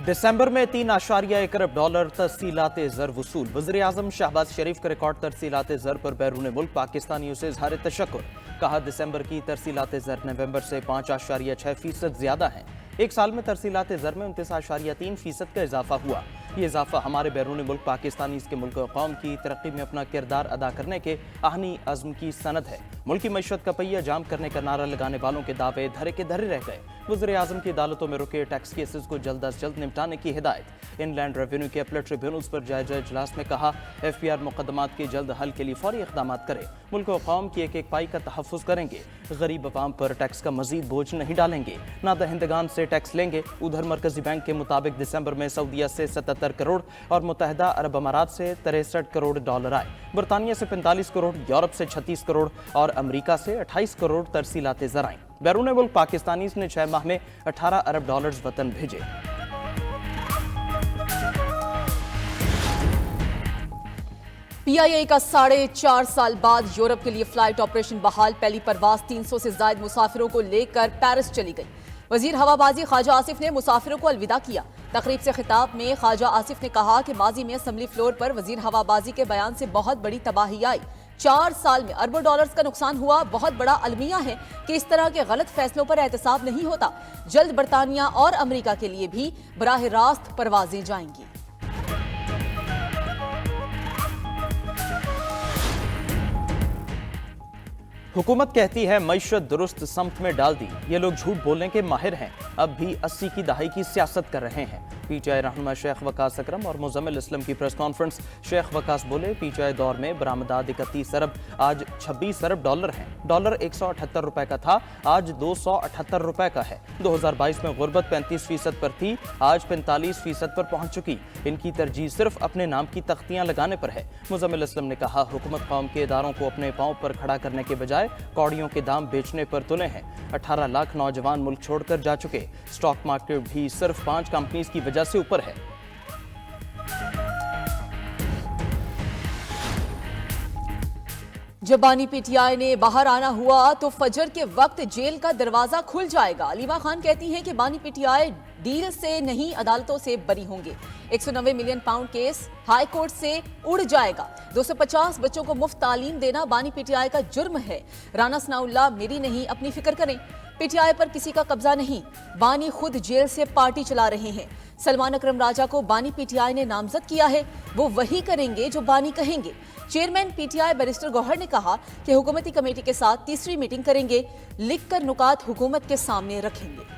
दिसंबर में 3.1 अरब डॉलर तरसीलात ज़र वसूल। वज़ीर-ए-आज़म शहबाज शरीफ का रिकॉर्ड तरसीलात ज़र पर बैरून मुल्क पाकिस्तानियों से इज़हार तशक्कुर। कहा, दिसंबर की तरसीलात ज़र नवंबर से 5.6% ज्यादा हैं। एक साल में तरसीलात ज़र में 29.3% का इजाफा हुआ। ये इजाफा हमारे बैरून मुल्क पाकिस्तानी के मुल्क और कौम की तरक्की में अपना किरदार अदा करने के आहनी अज़्म की सनद है। मुल्की मईशत का पहिया जाम करने का नारा लगाने वालों के दावे धरे के धरे रह गए। वज़ीर-ए-आज़म की अदालतों में रुके टैक्स केसेस को जल्द अज जल्द निपटाने की हिदायत। इनलैंड रेवेन्यू के अपलेट ट्रिब्यूनल्स पर जायजा इजलास में कहा, FPR मुकदमात के जल्द हल के लिए फौरी इक़दाम करे। मुल्क और कौम की एक एक पाई का तहफ़्फ़ुज़ करेंगे। गरीब अवाम पर टैक्स का मजीद बोझ नहीं डालेंगे, ना दहिंदगान से टैक्स लेंगे। उधर मरकजी बैंक के मुताबिक दिसंबर में सऊदीया से 77 करोड़ और मुत्तहिदा अरब अमारात से 63 करोड़ डॉलर आए। बरतानिया से 45 करोड़, यूरोप से 36 करोड़ और अमरीका से 28 करोड़ तरसीलात ज़र आईं। बैरून मुल्क पाकिस्तानी ने 6 माह में 18 अरब डॉलर वतन भेजे। PIA का 4.5 साल बाद यूरोप के लिए फ्लाइट ऑपरेशन बहाल। पहली परवाज 300 से ज्यादा मुसाफिरों को लेकर पेरिस चली गई। वजीर हवाबाजी ख्वाजा आसिफ ने मुसाफिरों को अलविदा किया। तकरीब से खिताब में ख्वाजा आसिफ ने कहा कि माजी में असम्बली फ्लोर पर वजीर हवाबाजी के बयान से बहुत बड़ी तबाही आई। 4 साल में अरबों डॉलर्स का नुकसान हुआ। बहुत बड़ा अलमिया है कि इस तरह के गलत फैसलों पर एहतसाब नहीं होता। जल्द बरतानिया और अमरीका के लिए भी बराह रास्त परवाजें जाएंगी। हुकूमत कहती है मईशत दुरुस्त समत में डाल दी। ये लोग झूठ बोलने के माहिर हैं, अब भी 80 की दहाई की सियासत कर रहे हैं। PTI रहनुमा शेख वकास अकरम और मुजम्मिल इस्लाम की प्रेस कॉन्फ्रेंस। शेख वकास बोले, PTI दौर में बरामदात 31 अरब, आज 26 अरब डॉलर हैं। डॉलर 178 रुपए का था, आज 278 रुपए का है। 2022 में गुर्बत 35% पर थी, आज 45% पर पहुंच चुकी। इनकी तरजीह सिर्फ अपने नाम की तख्तियां लगाने पर है। मुजम्मिल इस्लाम ने कहा, हुकूमत कौम के इदारों को अपने पांव पर खड़ा करने के बजाय कौड़ियों के दाम बेचने पर तुले हैं। 18 लाख नौजवान मुल्क छोड़कर जा चुके। स्टॉक मार्केट भी सिर्फ 5 कंपनीज की वजह से ऊपर है। जब बानी PTI ने बाहर आना हुआ तो फजर के वक्त जेल का दरवाजा खुल जाएगा। अलीमा खान कहती हैं कि बानी PTI डील से नहीं अदालतों से बरी होंगे। 190 million pound case high court से उड़ जाएगा। 250 बच्चों को मुफ्त तालीम देना बानी PTI का जुर्म है। राना सनाउल्लाह मेरी नहीं अपनी फिक्र करें। PTI पर किसी का कब्जा नहीं। बानी खुद जेल से पार्टी चला रहे हैं। सलमान अकरम राजा को बानी PTI ने नामजद किया है। वो वही करेंगे जो बानी कहेंगे। चेयरमैन PTI बैरिस्टर गौहर ने कहा कि हुकूमती कमेटी के साथ तीसरी मीटिंग करेंगे, लिखकर नुकात हुकूमत के सामने रखेंगे।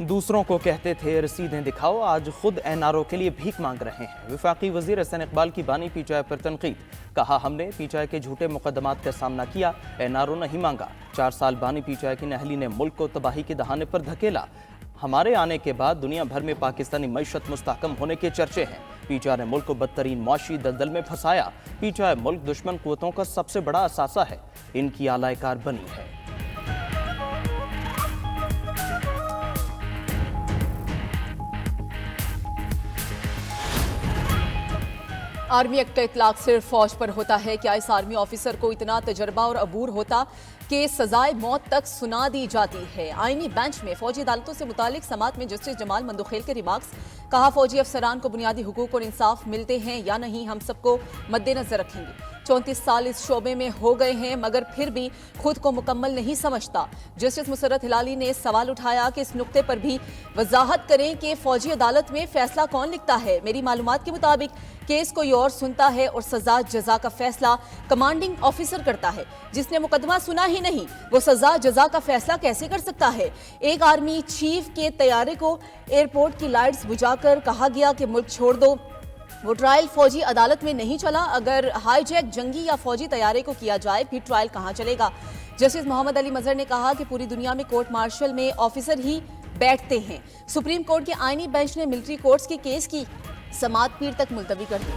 दूसरों को कहते थे रसीदें दिखाओ, आज खुद NRO के लिए भीख मांग रहे हैं। वफाकी वजीर एहसन इकबाल की बानी PTI पर तनकीद। कहा, हमने PTI के झूठे मुकदमात का सामना किया, NRO नहीं मांगा। 4 साल बानी PTI की नहली ने मुल्क को तबाही के दहाने पर धकेला। हमारे आने के बाद दुनिया भर में पाकिस्तानी मईशत मुस्तहकम होने के चर्चे हैं। PTI ने मुल्क को बदतरीन मुआशी दलदल में फंसाया। PTI मुल्क दुश्मन कुव्वतों का सबसे बड़ा असासा है, इनकी आलायकार बनी है। आर्मी एक्ट का इतलाक सिर्फ फौज पर होता है। क्या इस आर्मी ऑफिसर को इतना तजर्बा और अबूर होता कि सजाए मौत तक सुना दी जाती है। आईनी बेंच में फौजी अदालतों से मुतालिक समात में जस्टिस जमाल मंदुखेल के रिमार्क्स। कहा, फौजी अफसरान को बुनियादी हुकूक और इंसाफ मिलते हैं या नहीं, हम सबको मद्देनजर रखेंगे। 34 साल इस शोबे में हो गए हैं मगर फिर भी खुद को मुकम्मल नहीं समझता। जस्टिस मुसर्रत हिलाली ने सवाल उठाया कि इस नुक्ते पर भी वजाहत करें कि फौजी अदालत में फैसला कौन लिखता है। मेरी मालूमात के मुताबिक केस कोई और सुनता है और सजा जजा का फैसला कमांडिंग ऑफिसर करता है। जिसने मुकदमा सुना ही नहीं वो सजा जजा का फैसला कैसे कर सकता है। एक आर्मी चीफ के तैयारे को एयरपोर्ट की लाइट्स बुझाकर कहा गया कि मुल्क छोड़ दो। वो ट्रायल फौजी अदालत में नहीं चला। अगर हाईजैक जंगी या फौजी तैयारे को किया जाए फिर ट्रायल कहां चलेगा। जस्टिस मोहम्मद अली मजहर ने कहा कि पूरी दुनिया में कोर्ट मार्शल में ऑफिसर ही बैठते हैं। सुप्रीम कोर्ट के आईनी बेंच ने मिलिट्री कोर्ट्स के केस की समात पीर तक मुलतवी कर दी।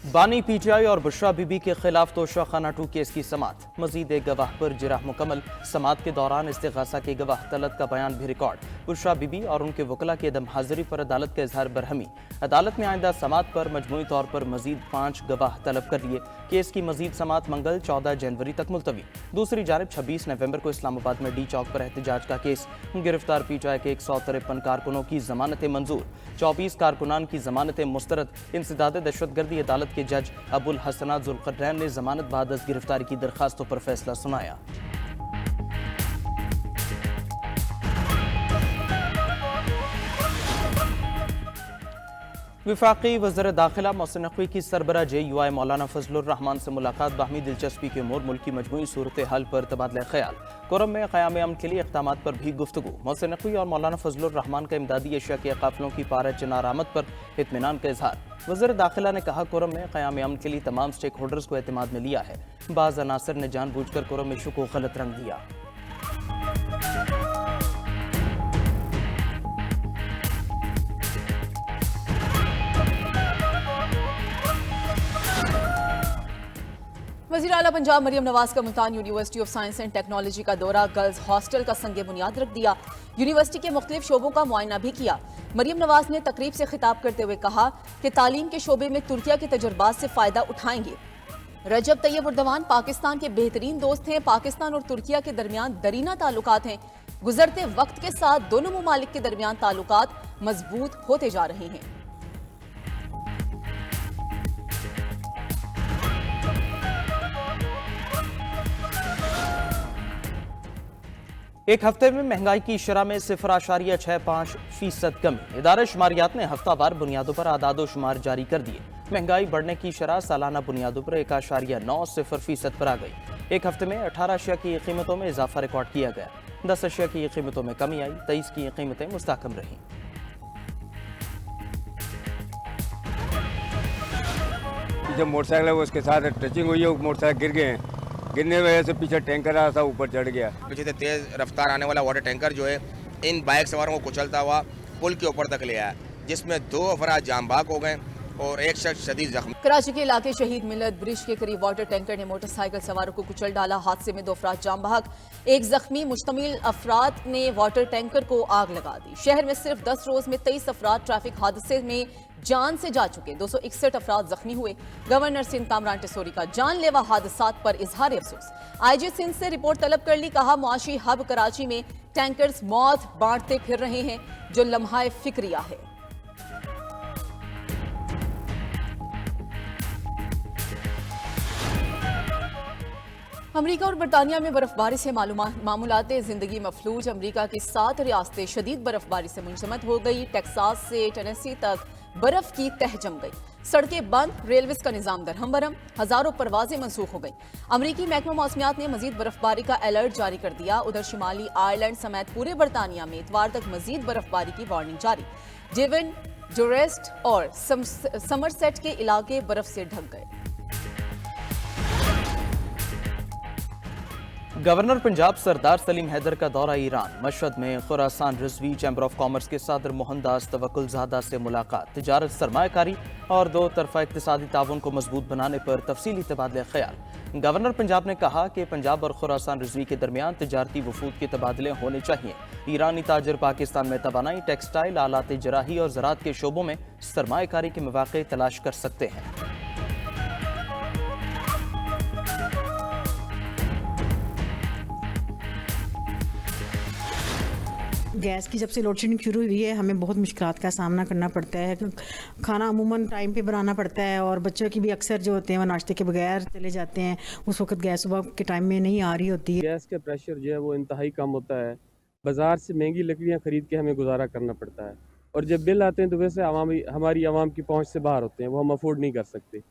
बानी पीटीआई और बुशरा बीबी के खिलाफ तोशाखाना 2 केस की समाअत। मजीद एक गवाह पर जिरह मुकम्मल। समाअत के दौरान इस्तिगासा के गवाह तलत का बयान भी रिकॉर्ड। बुशरा बीबी और उनके वकला की अदम हाजिरी पर अदालत का इजहार बरहमी। अदालत ने आइंदा समाअत पर मजमूई तौर पर मजीद 5 गवाह तलब कर लिए। केस की मजीद समाअत मंगल 14 जनवरी तक मुलतवी। दूसरी जानब 26 नवंबर को इस्लामाबाद में डी चौक पर एहतजाज का केस। गिरफ्तार पीटीआई के 153 कारकुनों की जमानतें मंजूर। 24 कारकुनान की जमानतें मुस्तरद। इंसदाद दहशतगर्दी अदालत के जज अबुल हसना जुल्करनैन ने जमानत बाद अज गिरफ्तारी की दरखास्तों पर फैसला सुनाया। विफाकी वज़ीर दाखिला मोहसिन नकवी की सरबरा JUI मौलाना फजलुर रहमान से मुलाकात। बाहमी दिलचस्पी के मोर मुल्क की मजमूई सूरत हाल पर तबादला ख्याल। कोरम में क़याम अमन के लिए इक़दाम पर भी गुफ्तगू। मोहसिन नकवी और मौलाना फजलुर रहमान का इमदादी एशिया के काफिलों की पारा चिनार आमद पर इत्मीनान का इजहार। वज़ीर दाखिला ने कहा, कोरम में क़याम अमन के लिए तमाम स्टेक होल्डर्स को एतमाद में लिया है। बाज़ अनासर ने जानबूझकर कोरम में इशू को गलत रंग दिया। वज़ीर आला पंजाब मरियम नवाज का Multan university of science and technology का दौरा। गर्ल्स हॉस्टल का संगे बुनियाद रख दिया। यूनिवर्सिटी के मुख्तलिफ शोबों का मुआयना भी किया। मरियम नवाज ने तकरीब से खिताब करते हुए कहा कि तालीम के शोबे में तुर्किया के तजुर्बात से फायदा उठाएंगे। रजब तैयब उर्दवान पाकिस्तान के बेहतरीन दोस्त हैं। पाकिस्तान और तुर्किया के दरमियान दरीना ताल्लुकात हैं। गुजरते वक्त के साथ दोनों ममालिक के दरमियान ताल्लुकात मजबूत होते जा रहे हैं। एक हफ्ते में महंगाई की शरह में 0.65% कमी। इदारे शुमारियात ने हफ्तावार बुनियादों पर आदादो शुमार जारी कर दिए। महंगाई बढ़ने की शरह सालाना बुनियादों पर 1.90% पर आ गई। एक हफ्ते में 18 अशिया की कीमतों में इजाफा रिकॉर्ड किया गया। 10 अशिया की कीमतों में कमी आई। 23 की कीमतें मुस्तहकम रहीं। जो मोटरसाइकिल है वो उसके साथ टचिंग हुई है, मोटरसाइकिल गिर गए हैं। गिरने की वजह से पीछे टैंकर आया था, ऊपर चढ़ गया। पीछे से तेज रफ्तार आने वाला वाटर टैंकर जो है इन बाइक सवारों को कुचलता हुआ पुल के ऊपर तक ले आया, जिसमें 2 अफराद जाम बहक हो गए और एक शख्स शदीद जख्मी। कराची के इलाके शहीद मिलत ब्रिज के करीब वाटर टैंकर ने मोटरसाइकिल सवारों को कुचल डाला। हादसे में 2 अफराद जाम बहक, एक जख्मी। मुश्तमिल अफराद ने वाटर टैंकर को आग लगा दी। शहर में सिर्फ 10 रोज में 23 अफराद ट्रैफिक हादसे में जान से जा चुके। 261 अफराद जख्मी हुए। गवर्नर सिंध कामरान टिसोरी का जानलेवा हादसात पर इजहार अफसोस। IG सिंध से रिपोर्ट तलब कर ली। कहा, मुआशी हब कराची में टैंकर्स मौत बांटते फिर रहे हैं, जो लम्हा फिक्रिया है। अमरीका और बरतानिया में बर्फबारी से मामूलात जिंदगी मफलूज। अमरीका की 7 रियासतें शदीद बर्फबारी से मुंजमद हो गई। टेक्सास से टेनेसी तक बर्फ की तह जम गई। सड़कें बंद, रेलवे का निजाम दरहम बरम। हजारों परवाजें मनसूख हो गई। अमरीकी महकमा मौसमियात ने मजीद बर्फबारी का अलर्ट जारी कर दिया। उधर शिमाली आयरलैंड समेत पूरे बरतानिया में इतवार तक मजीद बर्फबारी की वार्निंग जारी। जेवन, जोरेस्ट और समरसेट के इलाके बर्फ से ढक गए। गवर्नर पंजाब सरदार सलीम हैदर का दौरा ईरान। मशहद में Khorasan Rizvi chamber of commerce के सदर मोहनदास तवक्कुलज़ादा से मुलाकात। तिजारत, सरमायाकारी और 2 तरफा इक्तिसादी ताउन को मजबूत बनाने पर तफसीली तबादला ख्याल। गवर्नर पंजाब ने कहा कि पंजाब और खुरासान रिजवी के दरमियान तिजारती वफूद के तबादले होने चाहिए। ईरानी ताजर पाकिस्तान में तवानाई, टेक्सटाइल, आलात जराही और ज़राअत के शोबों में सरमायाकारी के मौक़े तलाश कर सकते हैं। गैस की जब से लोड शेडिंग शुरू हुई है, हमें बहुत मुश्किलात का सामना करना पड़ता है। खाना अमूमन टाइम पे बनाना पड़ता है और बच्चों की भी अक्सर जो होते हैं वो नाश्ते के बगैर चले जाते हैं। उस वक्त गैस सुबह के टाइम में नहीं आ रही होती है। गैस का प्रेशर जो है वो इंतहाई कम होता है। बाज़ार से महंगी लकड़ियाँ ख़रीद के हमें गुजारा करना पड़ता है और जब बिल आते हैं तो वैसे हमारी आवाम की पहुँच से बाहर होते हैं, वो हम अफोर्ड नहीं कर सकते।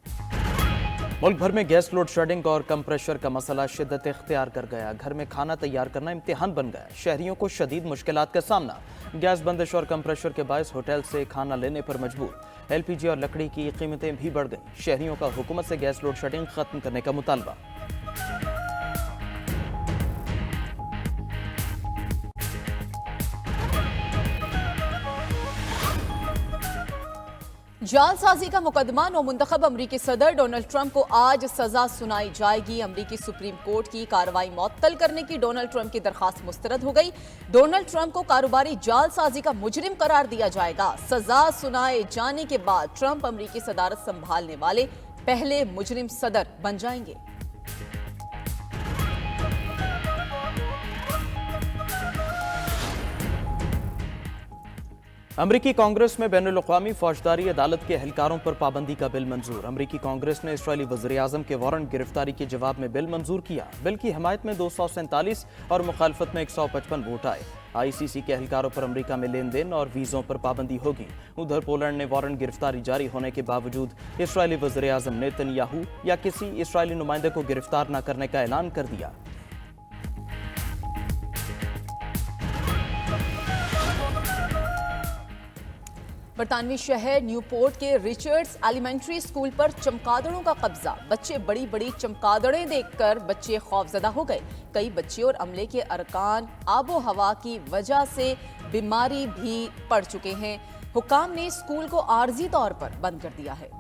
मुल्क भर में गैस लोड शेडिंग और कम प्रेशर का मसला शिद्दत इख्तियार कर गया। घर में खाना तैयार करना इम्तिहान बन गया। शहरियों को शदीद मुश्किलात का सामना। गैस बंदिश और कम प्रेशर के बायस होटल से खाना लेने पर मजबूर। LPG और लकड़ी की कीमतें भी बढ़ गईं। शहरियों का हुकूमत से गैस लोड शेडिंग खत्म करने का मुतालबा। जालसाजी का मुकदमा नौमुंतखब अमरीकी सदर डोनाल्ड ट्रंप को आज सजा सुनाई जाएगी। अमरीकी सुप्रीम कोर्ट की कार्रवाई मुअत्तल करने की डोनाल्ड ट्रंप की दरखास्त मुस्तरद हो गई। डोनाल्ड ट्रंप को कारोबारी जालसाजी का मुजरिम करार दिया जाएगा। सजा सुनाए जाने के बाद ट्रंप अमरीकी सदारत संभालने वाले पहले मुजरिम सदर बन जाएंगे। अमरीकी कांग्रेस में बैनुल-अक़वामी फौजदारी अदालत के एहलकारों पर पाबंदी का बिल मंजूर। अमरीकी कांग्रेस ने इसराइली वज़ीर-ए-आज़म के वारंट गिरफ्तारी के जवाब में बिल मंजूर किया। बिल की हिमायत में 247 और मुखालफत में 155 वोट आए। ICC के एहलकारों पर अमरीका में लेन देन और वीज़ों पर पाबंदी होगी। उधर पोलैंड ने वारंट गिरफ्तारी जारी होने के बावजूद इसराइली वज़ीर-ए-आज़म नेतन्याहू या किसी इसराइली नुमाइंदे को गिरफ्तार न करने का ऐलान कर दिया। बरतानवी शहर न्यूपोर्ट के रिचर्ड्स एलिमेंट्री स्कूल पर चमगादड़ों का कब्जा। बच्चे बड़ी बड़ी चमगादड़ें देखकर बच्चे खौफजदा हो गए। कई बच्चे और अमले के अरकान आबो हवा की वजह से बीमारी भी पड़ चुके हैं। हुकाम ने स्कूल को आर्जी तौर पर बंद कर दिया है।